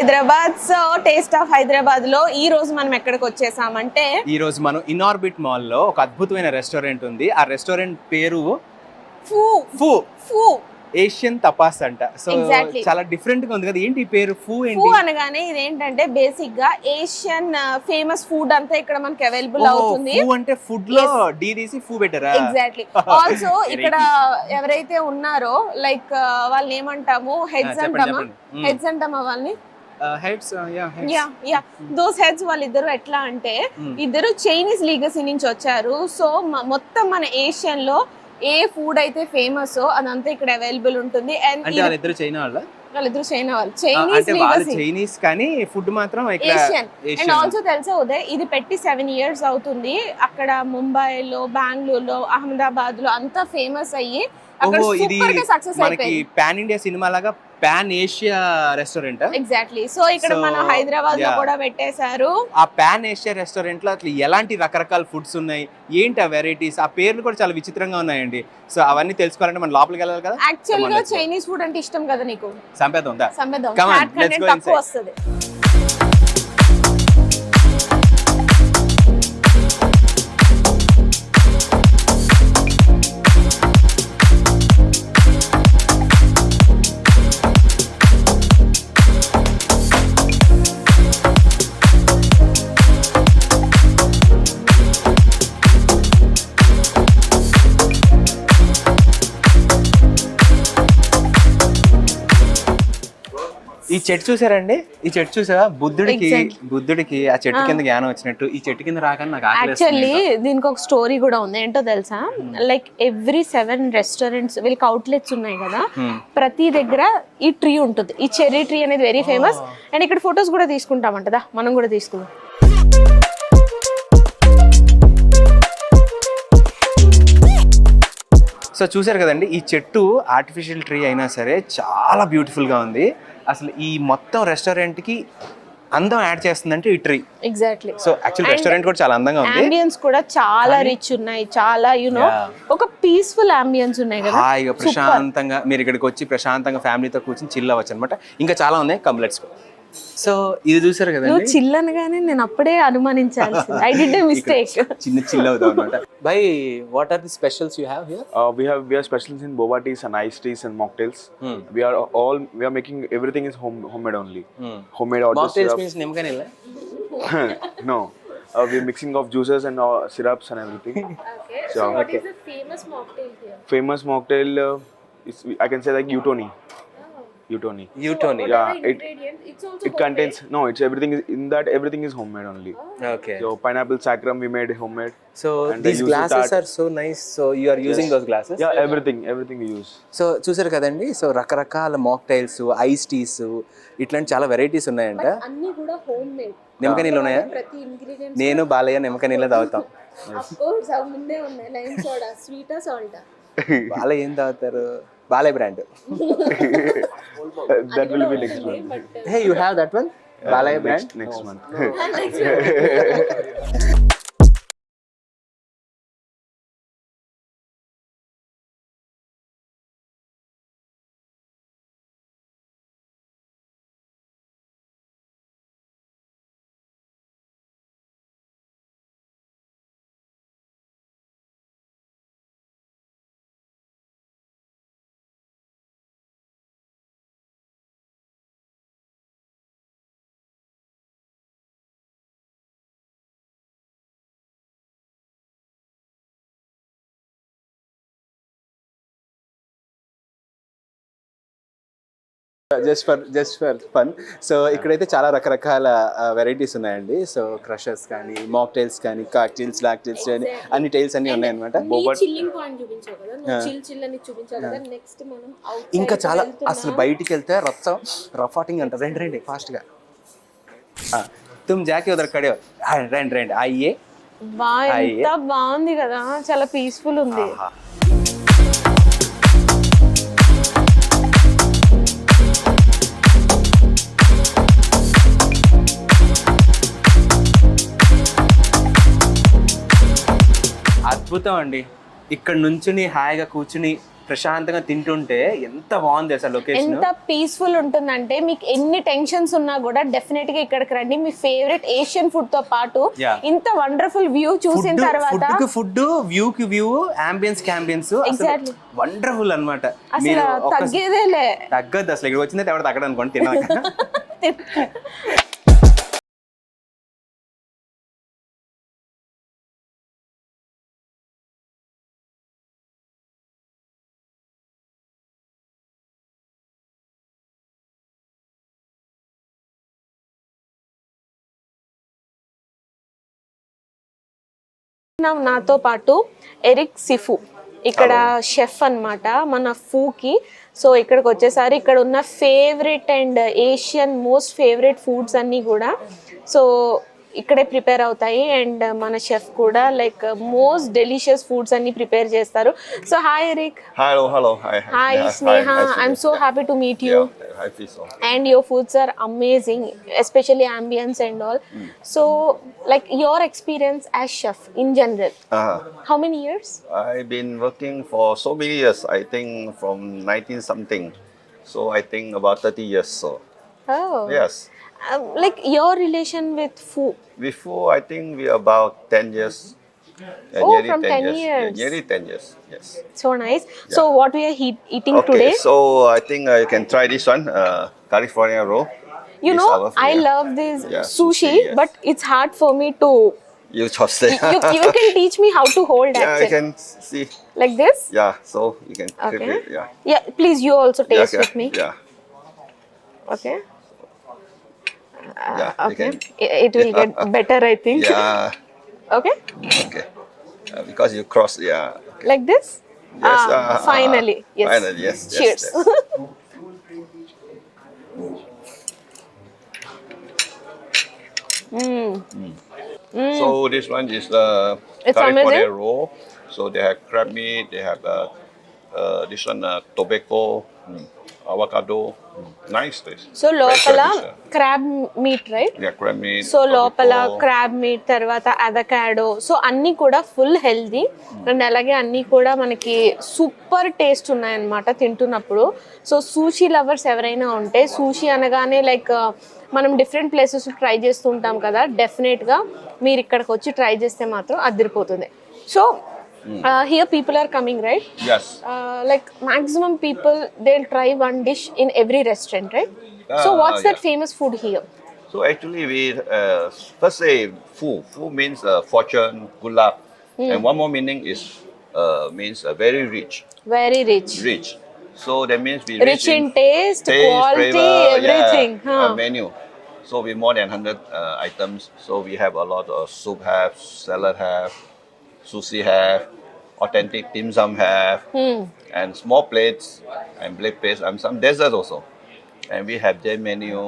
Hyderabad. So taste of Hyderabad లో ఈ రోజు మనం ఎక్కడికి వచ్చేసామంటే, ఈ రోజు మనం ఇన్ఆర్బిట్ మాల్ లో ఒక అద్భుతమైన రెస్టారెంట్ ఉంది. ఆ రెస్టారెంట్ పేరు ఫూ ఫూ ఫూ ఏషియన్ తపాస్ అంట. So Exactly. చాలా డిఫరెంట్ గా ఉంది కదా. ఏంటి ఈ పేరు ఫూ ఫూ ఏంటి? అనగానే ఇదేంటంటే బేసిక్ గా ఏషియన్ ఫేమస్ ఫుడ్ అంతా ఇక్కడ మనకి అవైలబుల్ అవుతుంది. ఫూ అంటే ఫుడ్ లో డి తీసి ఫూ పెట్టారా? ఎగ్జాక్ట్లీ. ఆల్సో ఇక్కడ ఎవరైతే ఉన్నారో లైక్ వాళ్ళని ఏమంటాము, హెడ్స్ అంటామా? హెడ్స్ అంటామా వాళ్ళని? హెడ్స్ దోస్ హెడ్స్ వాళ్ళిద్దరు ఎట్లా అంటే ఇద్దరు చైనీస్ లీగసీ నుంచి వచ్చారు. సో మొత్తం మన ఏషియన్ లో ఏ ఫుడ్ అయితే ఫేమస్ అదంతా ఇక్కడ అవైలబుల్ ఉంటుంది. అండ్ వాళ్ళిద్దరు చైనా వాళ్ళిద్దరు చైనా వాళ్ళు చైనీస్ లీగసీ, చైనీస్ కానీ ఫుడ్ మాత్రం ఏషియన్. అండ్ ఆల్సో తెలుసా ఉదయ్, ఇది పెట్టి 7 years అవుతుంది. అక్కడ ముంబైలో, బెంగళూరులో, అహ్మదాబాద్ లో అంతా ఫేమస్ అయ్యి అక్కడ సూపర్ గా సక్సెస్ అయిపోయింది. పాన్ ఇండియా సినిమా లాగా pan Asia restaurant. Exactly. So ఇక్కడ మన హైదరాబాద్ లో కూడా పెట్టేశారు. ఆ పాన్ ఏషియా రెస్టారెంట్ లో అట్లా ఎలాంటి రకరకాల ఫుడ్స్ ఉన్నాయి, ఏంటి ఆ వెరైటీస్, ఆ పేర్లు కూడా చాలా విచిత్రంగా ఉన్నాయండి. సో అవన్నీ తెలుసుకోవాలంటే మనం లోపలికి వెళ్ళాలి కదా. యాక్చువల్ గా చైనీస్ ఫుడ్ అంటే ఇష్టం కదా నీకు? సంపేద్దాం ఉందా? సంపేద్దాం. Come on, fat let's content go తక్కువ inside. వస్తుంది. ఈ చెట్టు చూసారండి? ఈ చెట్టు చూసారా? బుద్ధుడికి ఆ చెట్టు కింద జ్ఞానం వచ్చినట్టు ఈ చెట్టు కింద రాగానే నాకు యాక్చువల్లీ దీనికి ఒక స్టోరీ కూడా ఉంది. ఏంటో తెలుసా? లైక్ ఎవ్రీ 7 రెస్టారెంట్స్ వీళ్ళకి అవుట్లెట్స్ ఉన్నాయి కదా, ప్రతి దగ్గర ఈ ట్రీ ఉంటుంది. ఈ చెర్రీ ట్రీ అనేది వెరీ ఫేమస్. అండ్ ఇక్కడ ఫొటోస్ కూడా తీసుకుంటామంటదా, మనం కూడా తీసుకుందాం. సో చూసారు కదండి, ఈ చెట్టు ఆర్టిఫిషియల్ ట్రీ అయినా సరే చాలా బ్యూటిఫుల్ గా ఉంది. అసలు ఈ మొత్తం రెస్టారెంట్ కి అందం యాడ్ చేస్తుందంటే ఈ tree. Exactly. So actual restaurant కూడా చాలా అందంగా ఉంది. అంబియన్స్ కూడా చాలా రిచ్ ఉన్నాయి. చాలా ఒక పీస్ఫుల్ అంబియన్స్ ఉన్నాయి కదా. హాయిగా ప్రశాంతంగా మీరు ఇక్కడికి వచ్చి ప్రశాంతంగా ఫ్యామిలీతో కూర్చొని చిల్ అవ్వచ్చు అనమాట. ఇంకా చాలా ఉన్నాయి, కమ్ లెట్స్ గో. సో ఇది చూసారు కదండి, నువ్వు చిల్ అనగానే నేను అప్పుడే అనుమానించాల్సింది. I did a mistake. చిన్న చిల్ అవుతాం అనమాట. By what are the specials you have here? We have specials in boba teas and iced teas and mocktails. We are making everything is homemade only. Homemade or mocktails means nimka nilla? No. We are mixing of juices and syrups and everything. Okay. So what is the famous mocktail here? Famous mocktail is, I can say, like Utoni. Utoni. Yeah, it contains everything is in that. Everything is homemade only. Okay. So pineapple saccharum we made homemade. So and these glasses are so nice. So you are using those glasses? Yeah, everything we use. So చూసారు కదండి, so రకరకాల mocktails, ice teas, ఇట్లాంటి చాలా varieties ఉన్నాయంట. అన్ని కూడా home made. నిమ్మకాయ నీళ్ళు ఉన్నాయా? ప్రతి ఇంగ్రీడియెంట్ నేను బాలయ్య నిమ్మకాయ నీళ్ళే తాగుతాం. ఆఫ్ కోర్స్ అవి ముందే ఉన్నాయి. లైమ్ సోడా, స్వీటా, సాల్టా. బాలయ్య ఏం తాగుతారు? Balayya brand. That will be next month. Hey, you have that one? Balaya brand? Next month. Just for fun. So ఇక్కడైతే చాలా రకరకాల వెరైటీస్ ఉన్నాయండి. సో క్రషర్స్ కానీ, మాక్టైల్స్ కానీ, కాక్టైల్స్, లాక్టైల్స్ కానీ, అన్ని టైల్స్ అన్ని ఉన్నాయి అనమాట. చిల్లింగ్ పాయింట్ చూపించావు కదా, నువ్వు చిల్ అని చూపించావు కదా. నెక్స్ట్ మనం ఇంకా చాలా అసలు బయటికి వెళ్తే రఫాటింగ్ అంట. రండి ఫాస్ట్ గా. తుమ్ జాకి ఉదర్ కడే రండి అయ్యే. ఎంత బాగుంది కదా, చాలా పీస్ఫుల్ ఉంది. అద్భుతం అండి. ఇక్కడ నుంచుని హాయిగా కూర్చుని ప్రశాంతంగా తింటుంటే ఎంత బాగుంది అసలు లొకేషన్. ఎంత పీస్ఫుల్ ఉంటుందంటే మీకు ఎన్ని టెన్షన్స్ ఉన్నా కూడా డెఫినెట్ గా ఇక్కడికి రండి. మీ ఫేవరెట్ ఏషియన్ ఫుడ్ తో పాటు ఇంత వండర్ఫుల్ వ్యూ చూసిన తర్వాత ఫుడ్ వ్యూ కి వ్యూ, అంబియన్స్ కి అంబియన్స్, Exactly. వండర్ఫుల్ అన్నమాట. అసలు తగ్గేదేలే. తగ్గదు అసలు. ఇక్కడ వచ్చిందంటే ఎవరు తగ్గడం అనుకోండి తిన్నాక. నాతో పాటు ఎరిక్ సిఫు ఇక్కడ షెఫ్ అన్నమాట మన ఫూకి. సో ఇక్కడికి వచ్చేసారి ఇక్కడ ఉన్న favourite and Asian most favourite foods అన్నీ కూడా సో ఇక్కడే ప్రిపేర్ అవుతాయి. అండ్ మన షెఫ్ కూడా లైక్ మోస్ట్ డెలిషియస్ ఫుడ్స్ అన్ని ప్రిపేర్ చేస్తారు. So hi Eric. Hello. Hi Sneha, I'm so happy to meet you. I feel so. And your foods are amazing, especially ambience and all. So like your experience as chef in general, how many years? I've been working for so many years. I think from 19 something. So I think about 30 years. So Oh. yes. Like your relation with food. Before I think we are about 10 years. Oh, nearly from 10 Yeah, years. nearly 10 years. Yes. So nice. So what we are eating Okay. today? So I think you can try this one, California roll. You This know, our I favorite. love this Yeah, sushi, sushi, yes. but it's hard for me to. You just say. You can teach me how to hold Yeah, you actually. can see. Like this? Yeah. So you can grip Okay. it. Yeah. Yeah. Please, you also taste yeah, with me. Yeah. Okay. Yeah. you Okay. can- It will get better, I think. Yeah. Okay. Okay. Because you cross. Yeah. Like this? Yes, finally. Yes. Finally, yes. Cheers. Yes, yes. So this one is the It's California amazing. roll. So they have crab meat. They have this one tobacco, avocado. Nice taste. So Very లోపల traditional. crab meat, right? Yeah, crab meat. So లోపల tobacco. Crab meet తర్వాత avocado so అన్నీ కూడా full healthy and అలాగే అన్నీ కూడా మనకి super taste ఉన్నాయన్నమాట తింటున్నప్పుడు. సో సూషీ లవర్స్ ఎవరైనా ఉంటే సూషీ అనగానే లైక్ మనం డిఫరెంట్ ప్లేసెస్ ట్రై చేస్తూ ఉంటాం కదా, డెఫినెట్గా మీరు ఇక్కడికి వచ్చి ట్రై చేస్తే మాత్రం అదిరిపోతుంది. So here people are coming right, Yes. like maximum people they'll try one dish in every restaurant, right? So what's that yeah. famous food here? So actually, we first say fu. Fu means fortune, good luck, and one more meaning is means very rich. Very rich. Rich. So that means we Rich in taste, quality, flavor, everything. Yeah, Huh? menu. So we more than 100 items. So we have a lot of soup have, salad have, sushi have, authentic dim sum have, and small plates and black plates and some dessert also. And we have J menu,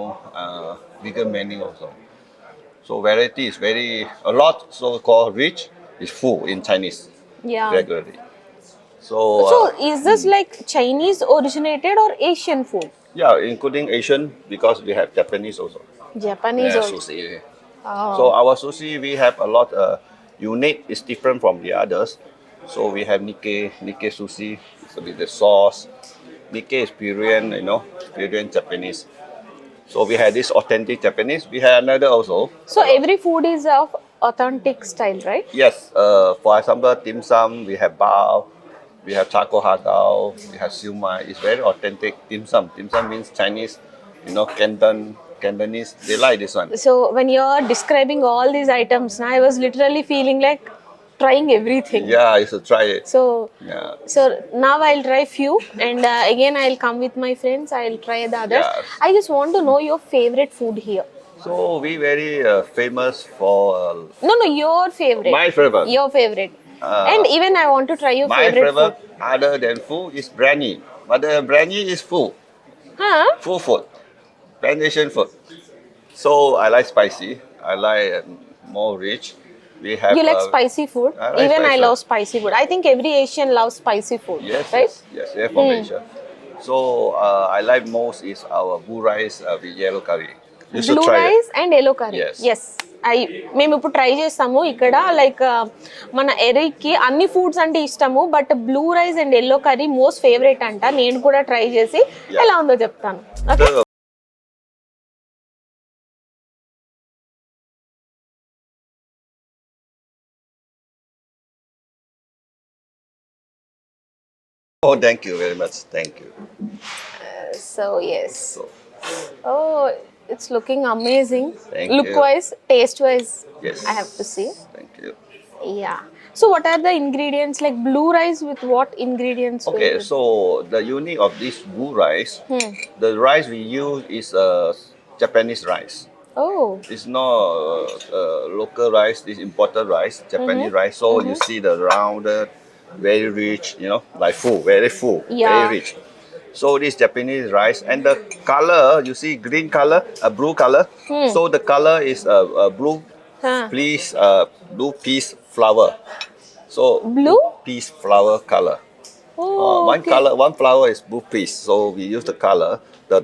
vegan menu also. So variety is very a lot. So called rich is full in Chinese Yeah. regularly. So. So is this like Chinese originated or Asian food? Yeah, including Asian because we have Japanese also. Japanese Yeah, also. sushi. Oh. So our sushi we have a lot unique. It's different from the others. So we have Nikkei sushi. So with the sauce. Nikkei is Korean, Korean Japanese. So we have this authentic Japanese. We have another also. So every food is of authentic style, right? Yes. For example, dim sum. We have bao. We have charcoal hagao. We have siu mai. It's very authentic dim sum. Dim sum means Chinese. Cantonese. They like this one. So when you're describing all these items, I was literally feeling like trying everything. Yeah, you should try it. So Yeah. so now I'll try few and again I'll come with my friends. I'll try the others. Yes. I just want to know your favorite food here. So we very famous for No, your favorite. my favorite. Your favorite. And even I want to try your My favorite favorite food. other than food is biryani. But the biryani is full Huh? food, plantation food. So I like spicy. I like more rich. We have. You like spicy food? I like Even I spicy. love spicy food. I think every Asian loves spicy food. Yes, Right? yes, yes. From Asia. So I like most is our blue rice with yellow curry. You should blue try it. Rice and yellow curry. Yes. Yes మేము ఇప్పుడు try చేస్తాము ఇక్కడ. Like మన ఎరీకి అన్ని foods అంటే ఇష్టము, but blue rice and yellow curry most favourite అంట. నేను కూడా ట్రై చేసి ఎలా ఉందో చెప్తాను. Okay, The- Oh, thank you very much. Thank you. So yes. So, oh it's looking amazing. Thank look you. Wise, taste wise yes. I have to see. Thank you. Yeah. So what are the ingredients? Like blue rice with what ingredients? will Okay, it- so the unique of this blue rice, the rice we use is Japanese rice. Oh. It's not local rice. This imported rice, Japanese rice. So you see the rounded, very rich. You know, like full, very full, Yeah. very rich. So this Japanese rice and the color you see green color, a blue color. So the color is a blue, Huh. please blue peas flower. So Blue? peas flower color. Oh. One color, one flower is blue peas. So we use the color,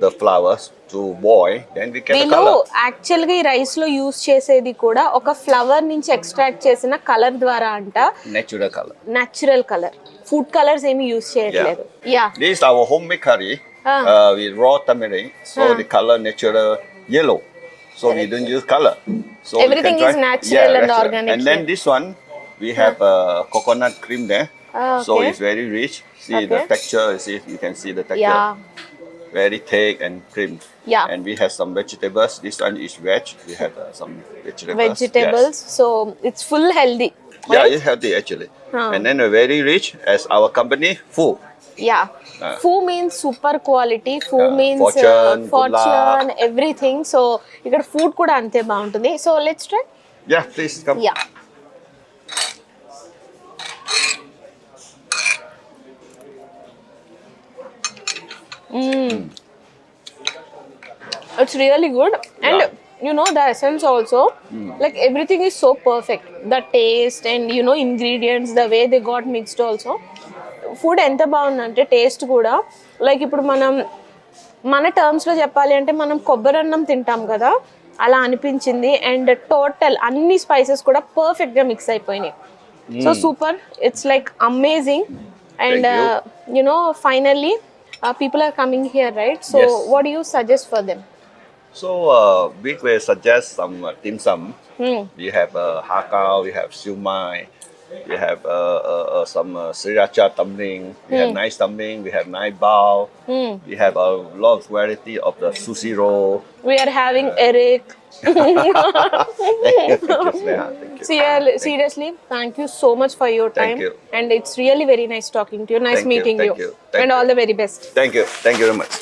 the flowers to boil. Then we get the వీళ్ళు color. Actual గా ఈ rice లో use చేసేది కూడా ఒక flower నుంచి extract చేసిన colour ద్వారా అంట. Natural color. Natural colour, food colours ఏమి యూస్ చేయట్లేదు. Yeah. This is our homemade curry with raw tamarind. So the color natural yellow. So we don't use color. So you Everything can try. is natural and natural. organic And then here. this one we have coconut cream there. So Okay. it's very rich. See the Okay. texture. See, you can see the texture. Yeah. Very thick and cream. Yeah. And we have some vegetables. This one is veg. We have some vegetables. Vegetables. So it's full healthy. Yeah, it's healthy actually. And then very rich as our company food. Yeah. Fu means super quality, Fu means Fortune, good Fortune, everything. So ఇక్కడ food కూడా అంతే బాగుంటుంది. So let's try. Yeah, please come. Yeah. It's really good, and Yeah. you know the essence also. Like everything is so perfect. The taste and you know ingredients, the way they got mixed also. Food ఎంత బాగుందంటే taste కూడా like ఇప్పుడు మనం మన టర్మ్స్లో చెప్పాలి అంటే మనం కొబ్బరి అన్నం తింటాం కదా, అలా అనిపించింది. అండ్ టోటల్ అన్ని స్పైసెస్ కూడా పర్ఫెక్ట్గా మిక్స్ అయిపోయినాయి. So super, it's like amazing. And you know finally people are coming here, right? So Yes. What do you suggest for them? So we will suggest some dim sum. We have hakao, we have siu mai, we have some sriracha tumbling, we have nice tumbling, we have nice bao, we have a lot of variety of the sushi roll. We are having Eric. Thank you, Sneha. Thank you. Seriously, thank you so much for your Thank time. you. And it's really very nice talking to you. Nice Thank you, meeting thank you, thank and you. all the very best. Thank you very much.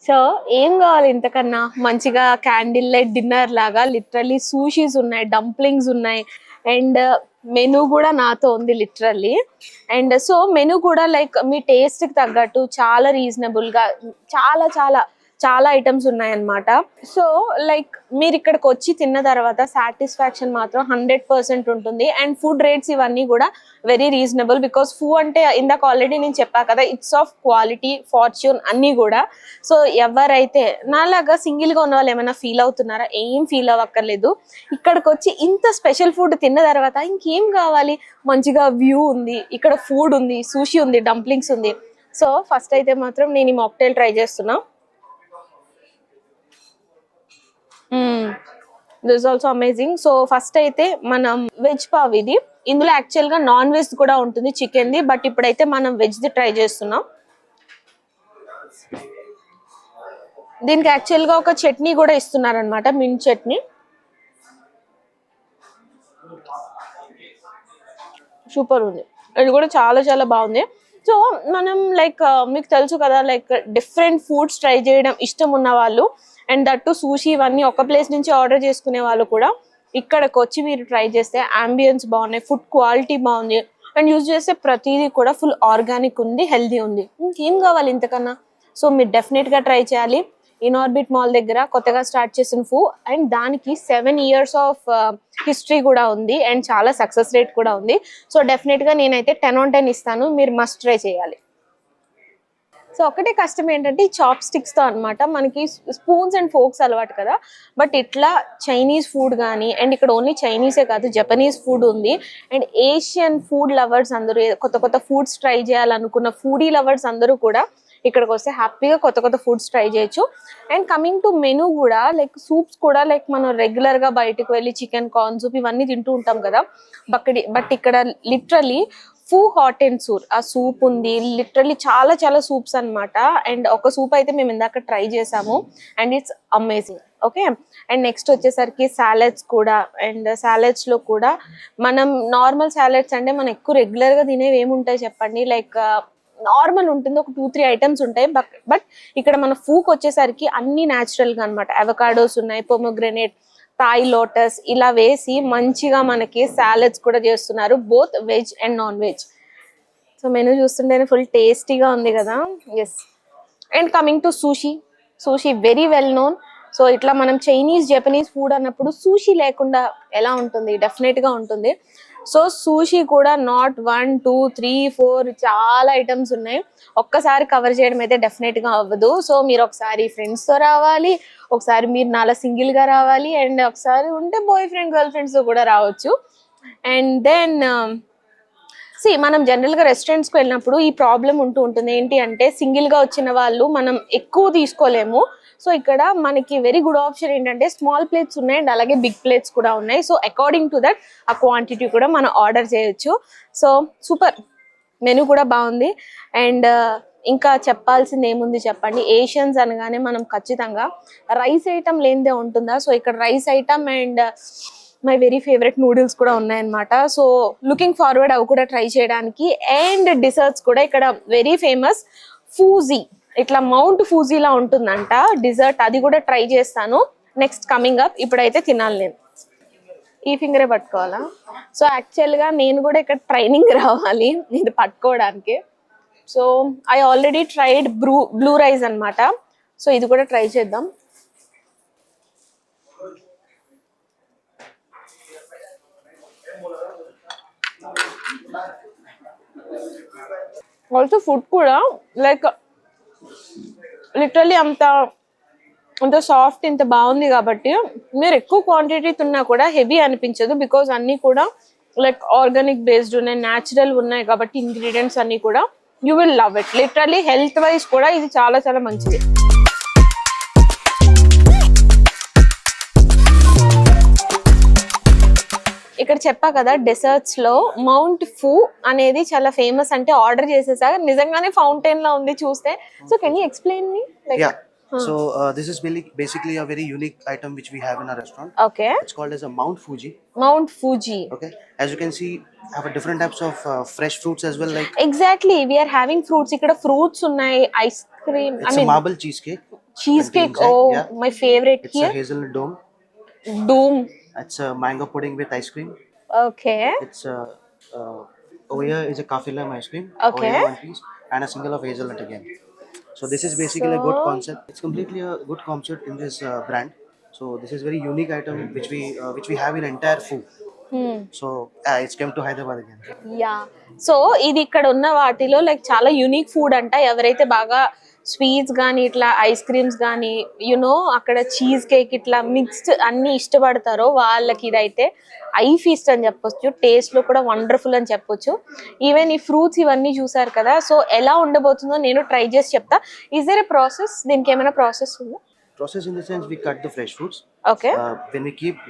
So ఏం కావాలి ఇంతకన్నా మంచిగా candle light dinner లాగా. Literally సూషీస్ ఉన్నాయి, dumplings ఉన్నాయి, and menu కూడా నాతో ఉంది లిటరల్లీ. అండ్ సో మెనూ కూడా లైక్ మీ టేస్ట్కి తగ్గట్టు చాలా రీజనబుల్గా చాలా చాలా చాలా ఐటమ్స్ ఉన్నాయన్నమాట. సో లైక్ మీరు ఇక్కడికి వచ్చి తిన్న తర్వాత సాటిస్ఫాక్షన్ మాత్రం 100% ఉంటుంది. అండ్ ఫుడ్ రేట్స్ ఇవన్నీ కూడా వెరీ రీజనబుల్, బికాస్ ఫుడ్ అంటే ఇందాక ఆల్రెడీ నేను చెప్పా కదా, ఇట్స్ ఆఫ్ క్వాలిటీ, ఫార్చ్యూన్ అన్నీ కూడా. సో ఎవరైతే నాలాగా సింగిల్గా ఉన్న వాళ్ళు ఏమైనా ఫీల్ అవుతున్నారా? ఏం ఫీల్ అవ్వక్కర్లేదు. ఇక్కడికి వచ్చి ఇంత స్పెషల్ ఫుడ్ తిన్న తర్వాత ఇంకేం కావాలి? మంచిగా వ్యూ ఉంది, ఇక్కడ ఫుడ్ ఉంది, సూషీ ఉంది, డంప్లింగ్స్ ఉంది. సో ఫస్ట్ అయితే మాత్రం నేను ఈ మాక్టైల్ ట్రై చేస్తున్నా. This also amazing. So first అయితే మనం వెజ్ పావ్ ఇది. ఇందులో యాక్చువల్గా నాన్ వెజ్ కూడా ఉంటుంది, చికెన్ది, బట్ ఇప్పుడైతే మనం వెజ్ది ట్రై చేస్తున్నాం. దీనికి యాక్చువల్గా ఒక చట్నీ కూడా ఇస్తున్నారనమాట, మింట్ చట్నీ. సూపర్ ఉంది, ఇది కూడా చాలా చాలా బాగుంది. సో మనం లైక్ మీకు తెలుసు కదా, లైక్ డిఫరెంట్ ఫుడ్స్ ట్రై చేయడం ఇష్టం ఉన్న వాళ్ళు, అండ్ దట్టు సూషీ ఇవన్నీ ఒక ప్లేస్ నుంచి ఆర్డర్ చేసుకునే వాళ్ళు కూడా ఇక్కడికి వచ్చి మీరు ట్రై చేస్తే అంబియన్స్ బాగున్నాయి, ఫుడ్ క్వాలిటీ బాగుంది, అండ్ యూజ్ చేసే ప్రతిదీ కూడా ఫుల్ ఆర్గానిక్ ఉంది, హెల్దీ ఉంది. ఇంకేం కావాలి ఇంతకన్నా? సో మీరు డెఫినెట్గా ట్రై చేయాలి. ఇన్ఆర్బిట్ మాల్ దగ్గర కొత్తగా స్టార్ట్ చేసిన ఫూ, అండ్ దానికి 7 years ఆఫ్ హిస్టరీ కూడా ఉంది, అండ్ చాలా సక్సెస్ రేట్ కూడా ఉంది. సో డెఫినెట్గా నేనైతే 10 on 10 ఇస్తాను, మీరు మస్ట్ ట్రై చేయాలి. సో ఒకటే కష్టం ఏంటంటే ఈ చాప్ స్టిక్స్ తో అన్నమాట. మనకి స్పూన్స్ అండ్ ఫోక్స్ అలవాటు కదా, బట్ ఇట్లా చైనీస్ ఫుడ్ కానీ, అండ్ ఇక్కడ ఓన్లీ చైనీసే కాదు జపనీస్ ఫుడ్ ఉంది, అండ్ ఏషియన్ ఫుడ్ లవర్స్ అందరూ, కొత్త కొత్త ఫుడ్స్ ట్రై చేయాలనుకున్న ఫుడీ లవర్స్ అందరూ కూడా ఇక్కడికి వస్తే హ్యాపీగా కొత్త కొత్త ఫుడ్స్ ట్రై చేయొచ్చు. అండ్ కమింగ్ టు మెనూ కూడా, లైక్ సూప్స్ కూడా, లైక్ మనం రెగ్యులర్ గా బయటకు వెళ్ళి చికెన్ కార్న్ సూప్ ఇవన్నీ తింటూ ఉంటాం కదా, బట్ ఇక్కడ లిటరలీ ఫూ హాట్ అండ్ సూర్ ఆ సూప్ ఉంది. లిటరల్లీ చాలా చాలా సూప్స్ అన్నమాట. అండ్ ఒక సూప్ అయితే మేము ఇందాక ట్రై చేసాము and it's amazing. Okay, and next వచ్చేసరికి సాలెడ్స్ కూడా. అండ్ సాలెడ్స్ లో కూడా మనం నార్మల్ సాలెడ్స్ అంటే మనం ఎక్కువ రెగ్యులర్ గా తినేవి ఏముంటాయి చెప్పండి, లైక్ నార్మల్ ఉంటుంది, ఒక 2-3 ఐటమ్స్ ఉంటాయి. బట్ ఇక్కడ మన ఫూక్ వచ్చేసరికి అన్ని న్యాచురల్ గా అనమాట. అవకాడోస్ ఉన్నాయి, పొమోగ్రెనేట్, థాయ్ లోటస్ ఇలా వేసి మంచిగా మనకి సాలెడ్స్ కూడా చేస్తున్నారు, both veg and non veg. So menu చూస్తుంటేనే ఫుల్ టేస్టీగా ఉంది కదా. Yes, and coming to sushi. Sushi very well known. So ఇట్లా మనం చైనీస్ జపనీస్ ఫుడ్ అన్నప్పుడు సూషీ లేకుండా ఎలా ఉంటుంది, డెఫినెట్ గా ఉంటుంది. సో సూషీ కూడా నాట్ 1, 2, 3, 4 చాలా ఐటమ్స్ ఉన్నాయి. ఒక్కసారి కవర్ చేయడం అయితే డెఫినెట్ గా అవ్వదు. సో మీరు ఒకసారి ఫ్రెండ్స్ తో రావాలి, ఒకసారి మీరు నాలా సింగిల్ గా రావాలి, అండ్ ఒకసారి ఉంటే బాయ్ ఫ్రెండ్ గర్ల్ ఫ్రెండ్స్ తో కూడా రావచ్చు. అండ్ దెన్ మనం జనరల్ గా రెస్టారెంట్స్ కి వెళ్ళినప్పుడు ఈ ప్రాబ్లం ఉంటుంది. ఏంటి అంటే సింగిల్ గా వచ్చిన వాళ్ళు మనం ఎక్కువ తీసుకోలేము. సో ఇక్కడ మనకి వెరీ గుడ్ ఆప్షన్ ఏంటంటే స్మాల్ ప్లేట్స్ ఉన్నాయి అండ్ అలాగే బిగ్ ప్లేట్స్ కూడా ఉన్నాయి. సో అకార్డింగ్ టు దట్ ఆ క్వాంటిటీ కూడా మనం ఆర్డర్ చేయొచ్చు. సో సూపర్, మెనూ కూడా బాగుంది. అండ్ ఇంకా చెప్పాల్సింది ఏముంది చెప్పండి, ఏషియన్స్ అనగానే మనం ఖచ్చితంగా రైస్ ఐటమ్ లేనిదే ఉంటుందా. సో ఇక్కడ rice item and my very favourite noodles కూడా ఉన్నాయన్నమాట. సో లుకింగ్ ఫార్వర్డ్ అవి కూడా ట్రై చేయడానికి. అండ్ డిజర్ట్స్ కూడా ఇక్కడ వెరీ ఫేమస్ ఫూజీ, ఇట్లా మౌంట్ ఫూజీలా ఉంటుందంట డిజర్ట్, అది కూడా ట్రై చేస్తాను నెక్స్ట్ కమింగ్ అప్. ఇప్పుడైతే తినాలి, నేను ఈ ఫింగరే పట్టుకోవాలా. సో యాక్చువల్గా నేను కూడా ఇక్కడ ట్రైనింగ్ రావాలి ఇది పట్టుకోవడానికి. So I already tried blue rice అన్నమాట. సో ఇది కూడా ట్రై చేద్దాం. ఆల్సో ఫుడ్ కూడా లైక్ లిటరల్లీ అంత సాఫ్ట్, ఇంత బాగుంది కాబట్టి మీరు ఎక్కువ క్వాంటిటీ తిన్నా కూడా హెవీ అనిపించదు. బికాజ్ అన్ని కూడా లైక్ ఆర్గానిక్ బేస్డ్ ఉన్నాయి, న్యాచురల్ ఉన్నాయి కాబట్టి ఇంగ్రీడియంట్స్ అన్ని కూడా you will love it. Literally health wise కూడా ఇది చాలా చాలా మంచిది. ఇక్కడ చెప్పా కదా డెసర్ట్స్ లో మౌంట్ ఫూ అనేది చాలా ఫేమస్ అంటే ఆర్డర్ చేసేసా, నిజంగానే ఫౌంటైన్ లా ఉంది చూస్తే. So can you explain me? Yeah. So this is basically a very unique item which we have in our restaurant. Okay. It's called as a Mount Fuji. Mount Fuji. Okay. As you can see, have a different types of fresh fruits as well. Like Exactly, we are having fruits. ఇక్కడ fruits ఉన్నాయి, ice cream. it's a marble cheesecake. Cheesecake. Inside, Oh, yeah. my favorite It's here. a hazelnut dome. Doom. It's a mango pudding with ice cream. Okay. It's over here is a coffee lime ice cream. Okay. Over here one piece and a single of hazelnut again. So this is basically a good concept. It's completely a good concept in this brand. So this is very unique item which we have in entire food. So it's came to Hyderabad again. Yeah, so ఇది ఇక్కడ ఉన్న వాటిలో like చాలా unique food అంట. ఎవరైతే బాగా sweets కానీ ఇట్లా ఐస్ క్రీమ్స్ కానీ యునో అక్కడ చీజ్ కేక్ ఇట్లా మిక్స్డ్ అన్ని ఇష్టపడతారో వాళ్ళకి ఇదైతే ఐ ఫీస్ట్ అని చెప్పొచ్చు. టేస్ట్ లో కూడా వండర్ఫుల్ అని చెప్పొచ్చు. ఈవెన్ ఈ ఫ్రూట్స్ ఇవన్నీ చూసారు కదా, సో ఎలా ఉండబోతుందో నేను ట్రై చేసి చెప్తా. Is there a process? దీనికి ఏమైనా ప్రాసెస్ ఉందా? Process in the sense we cut the fresh fruits. Okay. When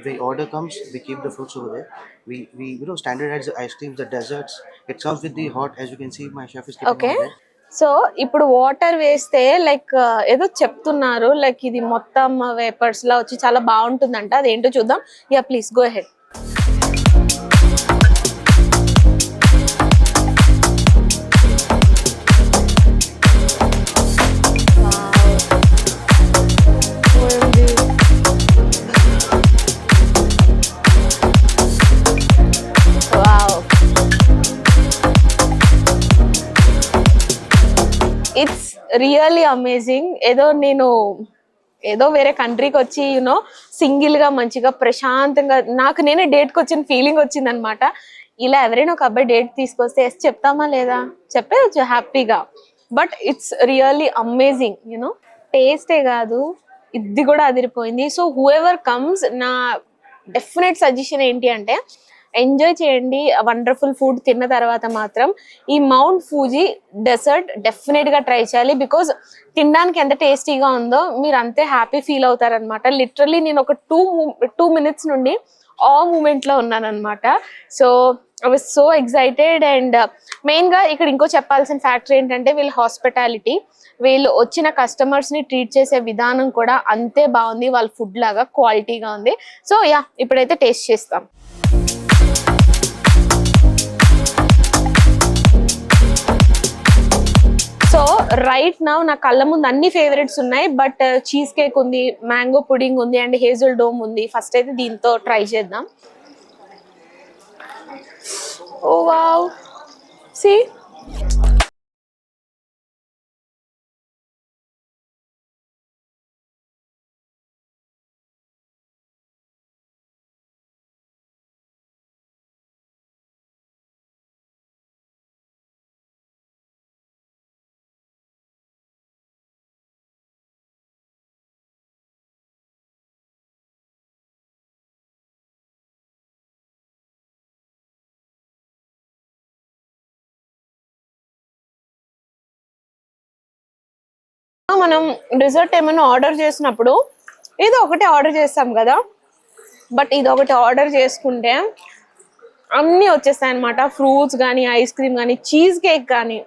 the order comes, we keep the fruits over there. We standardize the ice creams, the desserts. It comes with the hot, as you can see, my chef is keeping Okay. over there. So ఇప్పుడు water వేస్తే like ఏదో చెప్తున్నారు, like ఇది మొత్తం vapours లా వచ్చి చాలా బాగుంటుందంట. అదేంటో చూద్దాం. Yeah please go ahead. It's really amazing. ఏదో వేరే కంట్రీకి వచ్చి యూనో సింగిల్ గా మంచిగా ప్రశాంతంగా నాకు నేనే డేట్కి వచ్చిన ఫీలింగ్ వచ్చింది అనమాట. ఇలా ఎవరైనా ఒక అబ్బాయి డేట్ తీసుకొస్తే ఎస్ చెప్తామా లేదా? చెప్పేయచ్చు హ్యాపీగా. But it's really amazing you know. టేస్టే కాదు, ఇది కూడా అదిరిపోయింది. సో హూ ఎవర్ కమ్స్, నా డెఫినెట్ సజెషన్ ఏంటి అంటే ఎంజాయ్ చేయండి వండర్ఫుల్ ఫుడ్. తిన్న తర్వాత మాత్రం ఈ మౌంట్ ఫూజీ డెసర్ట్ డెఫినెట్గా ట్రై చేయాలి. బికాజ్ తినడానికి ఎంత టేస్టీగా ఉందో మీరు అంతే హ్యాపీ ఫీల్ అవుతారనమాట. లిటరల్లీ నేను ఒక టూ మినిట్స్ నుండి ఆ మూమెంట్లో ఉన్నానమాట. So I was so excited. And మెయిన్గా ఇక్కడ ఇంకో చెప్పాల్సిన ఫ్యాక్టర్ ఏంటంటే వీళ్ళ హాస్పిటాలిటీ, వీళ్ళు వచ్చిన కస్టమర్స్ని ట్రీట్ చేసే విధానం కూడా అంతే బాగుంది. వాళ్ళ ఫుడ్ లాగా క్వాలిటీగా ఉంది. సో యా, ఇప్పుడైతే టేస్ట్ చేస్తాం. సో రైట్ నౌ నా కళ్ళ ముందు అన్ని ఫేవరెట్స్ ఉన్నాయి. బట్ చీజ్ కేక్ ఉంది, మ్యాంగో పుడింగ్ ఉంది, అండ్ హేజల్ డోమ్ ఉంది. ఫస్ట్ అయితే దీంతో ట్రై చేద్దాం. ఓ వావ్, సీ మనం డిజర్ట్ ఏమైనా ఆర్డర్ చేసినప్పుడు ఇది ఒకటి ఆర్డర్ చేస్తాం కదా, బట్ ఇది ఒకటి ఆర్డర్ చేసుకుంటే అన్నీ వచ్చేస్తాయి అనమాట. ఫ్రూట్స్ కానీ, ఐస్ క్రీమ్ కానీ, చీజ్ కేక్ కానీ.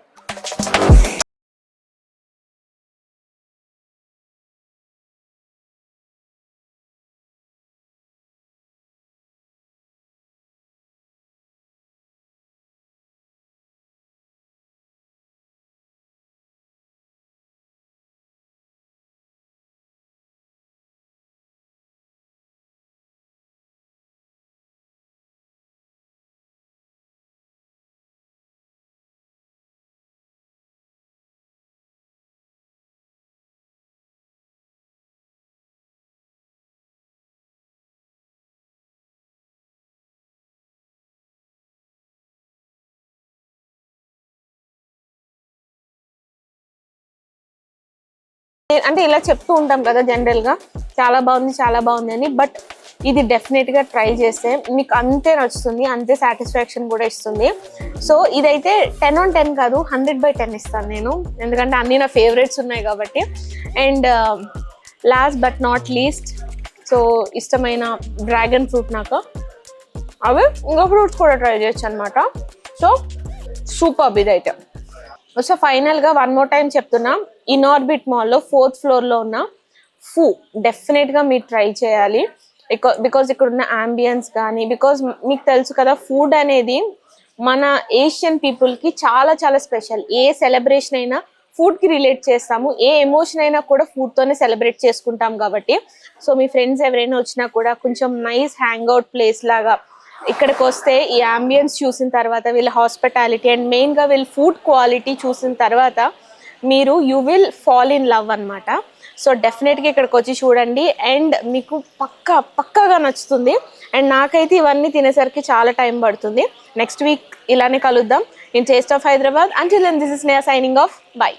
అంటే ఇలా చెప్తూ ఉంటాం కదా జనరల్ గా, చాలా బాగుంది చాలా బాగుంది అని. బట్ ఇది డెఫినెట్ గా ట్రై చేస్తే మీకు అంతే నచ్చుతుంది, అంతే సాటిస్ఫాక్షన్ కూడా ఇస్తుంది. సో ఇదైతే 10 on 10 కాదు, 100/10 ఇస్తాను నేను, ఎందుకంటే అన్ని నా ఫేవరెట్స్ ఉన్నాయి కాబట్టి. And last but not least, so ఇష్టమైన డ్రాగన్ ఫ్రూట్ నాకు, అవి ఇంకా ఫ్రూట్స్ కూడా ట్రై చేయొచ్చు అనమాట. సో సూపర్ ఇదైతే. సో ఫైనల్గా వన్ మోర్ టైం చెప్తున్నా, ఇన్ఆర్బిట్ మాల్లో 4th floor లో ఉన్న ఫూ డెఫినెట్గా మీరు ట్రై చేయాలి. బికాజ్ ఇక్కడ ఉన్న అంబియన్స్ కానీ, బికాజ్ మీకు తెలుసు కదా ఫుడ్ అనేది మన ఏషియన్ పీపుల్కి చాలా చాలా స్పెషల్. ఏ సెలబ్రేషన్ అయినా ఫుడ్కి రిలేట్ చేస్తాము, ఏ ఎమోషన్ అయినా కూడా ఫుడ్తోనే సెలబ్రేట్ చేసుకుంటాం కాబట్టి. సో మీ ఫ్రెండ్స్ ఎవరైనా వచ్చినా కూడా కొంచెం నైస్ హ్యాంగ్అవుట్ ప్లేస్ లాగా ఇక్కడికి వస్తే ఈ అంబియన్స్ చూసిన తర్వాత, వీళ్ళ హాస్పిటాలిటీ అండ్ మెయిన్గా వీళ్ళ ఫుడ్ క్వాలిటీ చూసిన తర్వాత మీరు you will fall in love అనమాట. సో డెఫినెట్గా ఇక్కడికి వచ్చి చూడండి అండ్ మీకు పక్కాగా నచ్చుతుంది. అండ్ నాకైతే ఇవన్నీ తినేసరికి చాలా టైం పడుతుంది. నెక్స్ట్ వీక్ ఇలానే కలుద్దాం in taste of Hyderabad. Until then this is Neha signing off. By.